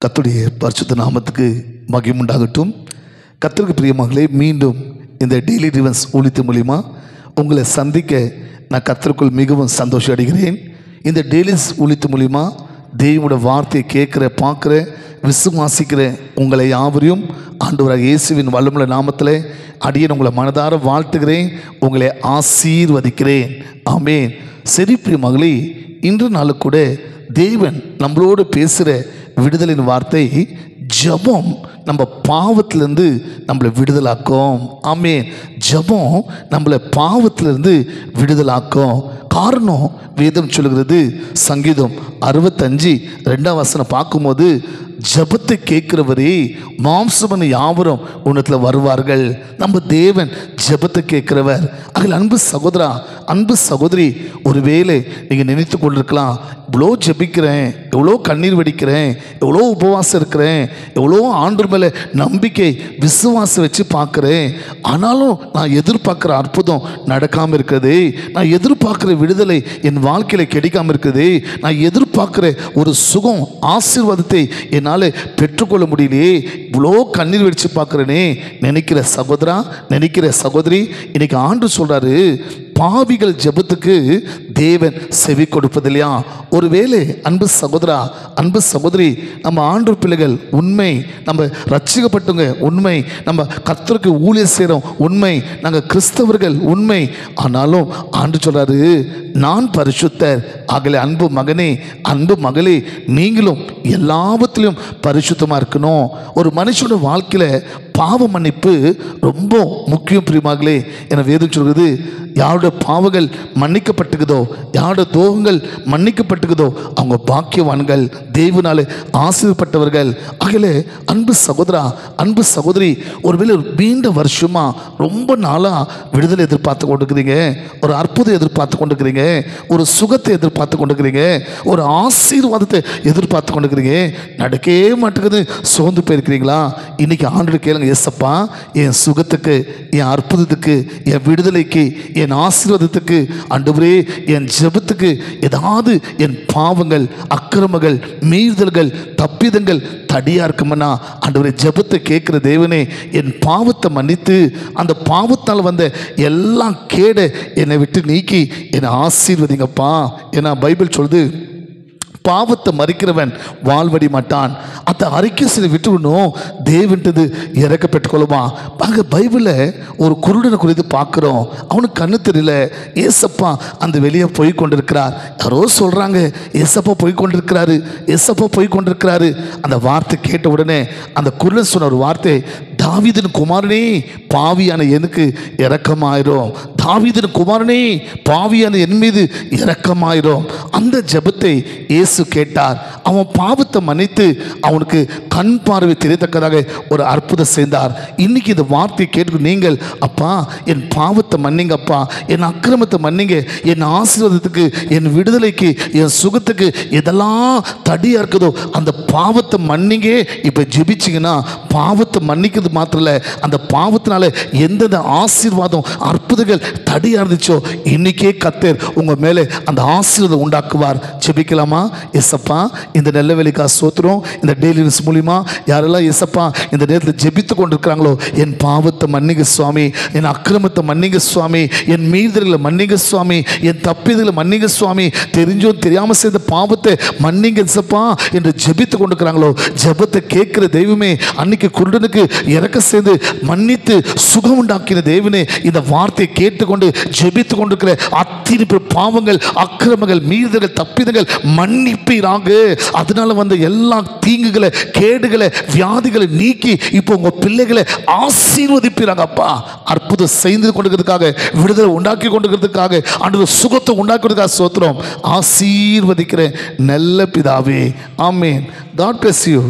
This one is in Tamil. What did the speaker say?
கர்த்தருடைய பரிசுத்த நாமத்துக்கு மகிமை உண்டாகட்டும். கர்த்தருக்கு பிரியமானவர்களே, மீண்டும் இந்த டெய்லி டிவைன்ஸ் ஊழியத்தின் மூலிமா உங்களை சந்திக்க நான் கர்த்தருக்குள் மிகவும் சந்தோஷம் அடைகிறேன். இந்த டெய்லிஸ் ஊழியத்தின் மூலிமா தேவனோட வார்த்தையை கேட்குற, பார்க்குற, விசுவாசிக்கிற உங்களை யாவரையும் ஆண்டவராக இயேசுவின் வல்லமுள்ள நாமத்தில் அடியேன் உங்களை மனதார வாழ்த்துகிறேன், உங்களை ஆசீர்வதிக்கிறேன். ஆமென். சரி பிரியமானவர்களே, இன்று நாள் கூட தேவன் நம்மளோடு பேசுகிற விடுதலின் வார்த்தை ஜெபம் நம்ம பாவத்திலிருந்து நம்மளை விடுதலாக்கும். ஆமென். ஜெபம் நம்மளை பாவத்திலிருந்து விடுதலாக்கும். காரணம் வேதம் சொல்லுகிறது, சங்கீதம் 65:2 பார்க்கும்போது, ஜெபத்தை கேட்கிறவரே மாம்சமன யாவரும் உன்னத்தில் வருவார்கள். நம்ம தேவன் ஜெபத்தை கேட்கிறவர். அதில் அன்பு சகோதரா, அன்பு சகோதரி, ஒருவேளை நீங்கள் நினைத்து கொண்டிருக்கலாம், இவ்வளோ ஜெபிக்கிறேன், எவ்வளோ கண்ணீர் வெடிக்கிறேன், எவ்வளோ உபவாசம் இருக்கிறேன், எவ்வளோ ஆண்டவர் மேலே நம்பிக்கை விசுவாசம் வச்சு பார்க்குறேன், ஆனாலும் நான் எதிர்பார்க்குற அற்புதம் நடக்காமல் இருக்குது, நான் எதிர்பார்க்குற விடுதலை என் வாழ்க்கையில் கிடைக்காமல் இருக்குது, நான் எதிர்பார்க்குற ஒரு சுகம் ஆசீர்வாதத்தை என்னால் பெற்றுக்கொள்ள முடியலையே, இவ்வளோ கண்ணீர் வெடிச்சு பார்க்குறேனே நினைக்கிற சகோதரா, நினைக்கிற சகோதரி, இன்னைக்கு ஆண்டு சொல்கிறாரு, பாவிகள் ஜெபத்துக்கு தேவன் செவி கொடுப்பதில்லையா? ஒருவேளை அன்பு சகோதரா, அன்பு சகோதரி, நம்ம ஆண்டவர் பிள்ளைகள் உண்மை, நம்ம ரட்சிக்கப்பட்டவங்க உண்மை, நம்ம கர்த்தருக்கு ஊழியம் செய்கிறோம் உண்மை, நாங்கள் கிறிஸ்தவர்கள் உண்மை, ஆனாலும் ஆண்டு சொல்றாரு, நான் பரிசுத்தர் ஆகலே அன்பு மகனே, அன்பு மகளே, நீங்களும் எல்லாவற்றிலும் பரிசுத்தமாக இருக்கணும். ஒரு மனுஷனோட வாழ்க்கையில் பாவ மன்னிப்பு ரொம்ப முக்கியம் பிரியமாகலே. என வேதம் சொல்கிறது, யாருடைய பாவங்கள் மன்னிக்கப்பட்டுக்குதோ, யாருடைய துரோகங்கள் மன்னிக்கப்பட்டுக்குதோ அவங்க பாக்கியவான்கள், தேவனாலே ஆசீர்வப்பட்டவர்கள். ஆகலே அன்பு சகோதரா, அன்பு சகோதரி, ஒருவேளை நீண்ட வருஷமா ரொம்ப நாளாக விடுதலை எதிர்பார்த்து கொண்டிருக்கிறீங்க, ஒரு அற்புதம் எதிர்பார்த்து கொண்டிருக்கிறீங்க, ஒரு சுகத்தை எதிர்பார்த்து கொண்டிருக்கிறீங்க, ஒரு ஆசீர்வாதத்தை எதிர்பார்த்து கொண்டிருக்கிறீங்க, நடக்கவே மாட்டேங்குது, சோர்ந்து போயிருக்கிறீங்களா? இன்னைக்கு ஆண்டு கேளுங்க, ஏசப்பா என் சுகத்துக்கு, என் அற்புதத்துக்கு, என் விடுதலைக்கு, என் ஆசீர்வாதத்துக்கு, ஆண்டவரே என் ஜெபத்துக்கு ஏதாவது என் பாவங்கள், அக்கிரமங்கள், மீறுதல்கள், தப்பிதங்கள் தடியா இருக்குமன்னா, ஆண்டவரே ஜெபத்தை கேட்கிற தேவனே என் பாவத்தை மன்னித்து அந்த பாவத்தால் வந்த எல்லாம் கேட என்னை விட்டு நீக்கி என்னை ஆசீர்வதிங்கப்பா. ஏன்னா பைபிள் சொல்லுது, பாவத்தை மறிக்கிறவன் வாழ்வடி மாட்டான், அதை அறிக்கை செய்து விட்டுவிடணும், தேவன்றது இறக்க பெற்றுக்கொள்ளுவான். பாருங்க, பைபிளில் ஒரு குருடனை குறித்து பார்க்குறோம், அவனுக்கு கண்ணு தெரியல, ஏசப்பா அந்த வெளியே போய் கொண்டிருக்கிறார், யாரோ சொல்கிறாங்க ஏசப்பா போய் கொண்டிருக்கிறாரு, ஏசப்பா போய் கொண்டிருக்கிறாரு. அந்த வார்த்தை கேட்ட உடனே அந்த குருடன் சொன்ன ஒரு வார்த்தை, தாவீதின் குமாரனே பாவியான எனக்கு இரக்கமாயிரும், தாவீதின் குமாரனே பாவியான என் மீது இரக்கமாயிரும். அந்த ஜெபத்தை இயேசு கேட்டார். அவன் பாவத்தை மன்னித்து அவனுக்கு கண் பார்வை தெரியத்தக்கதாக ஒரு அற்புதம் செய்தார். இன்னைக்கு இந்த வார்த்தையை கேட்டு நீங்கள், அப்பா என் பாவத்தை மன்னிங்கப்பா, என் அக்கிரமத்தை மன்னிங்க, என் ஆசீர்வாதத்துக்கு, என் விடுதலைக்கு, என் சுகத்துக்கு எதெல்லாம் தடியாக இருக்குதோ அந்த பாவத்தை மன்னிங்க. இப்போ ஜெபிச்சிங்கன்னா பாவத்தை மன்னிக்கிறது மாத்திரம் இல்லை, அந்த பாவத்தினால எந்தெந்த ஆசீர்வாதம், அற்புதங்கள் தடியாக இருந்துச்சோ இன்னைக்கே கர்த்தர் உங்கள் மேலே அந்த ஆசீர்வாதம் உண்டாக்குவார். ஜெபிக்கலாமா? ஏசப்பா இந்த நல்ல வேலைக்கா சோத்திரம். இந்த டெய்லி நியூஸ் மூலிமா யாரெல்லாம் ஏசப்பா இந்த நேரத்தில் ஜெபித்து கொண்டிருக்கிறாங்களோ, என் பாவத்தை மன்னிங்க சுவாமி, என் அக்கிரமத்தை மன்னிங்க சுவாமி, என் மீறுதல்களை மன்னிங்க சுவாமி, என் தப்பிதங்களை மன்னிங்க சுவாமி, தெரிஞ்சோ தெரியாமல் செய்த பாவத்தை மன்னிங்க ஏசப்பா என்று ஜெபித்து கொண்டிருக்கிறாங்களோ, ஜெபத்தை கேட்கிற தெய்வமே, அன்னைக்கு குருடனுக்கு இறக்க செய்து மன்னித்து சுகம் உண்டாக்கின தேவனே, இந்த வார்த்தையை கேட்டுக்கொண்டு ஜெபித்து கொண்டிருக்கிற அத்தனை பாவங்கள், அக்கிரமங்கள், மீறுதல்கள், தப்பிதங்கள் மன்னிப்பீராக. அதனால வந்த எல்லா தீங்குகளை, கேடுகளை, வியாதிகளை நீக்கி இப்போ உங்க பிள்ளைகளை ஆசீர்வதிப்பீராங்க அப்பா. அற்புதம் செய்து கொண்டிருக்கிறதுக்காக, விடுதலை உண்டாக்கி கொண்டிருக்கிறதுக்காக, ஆண்டவர் சுகத்தை உண்டாக்கி கொண்டிருக்காக சோத்திரம். ஆசீர்வதிக்கிற நல்ல பிதாவே, ஆமென். God bless you.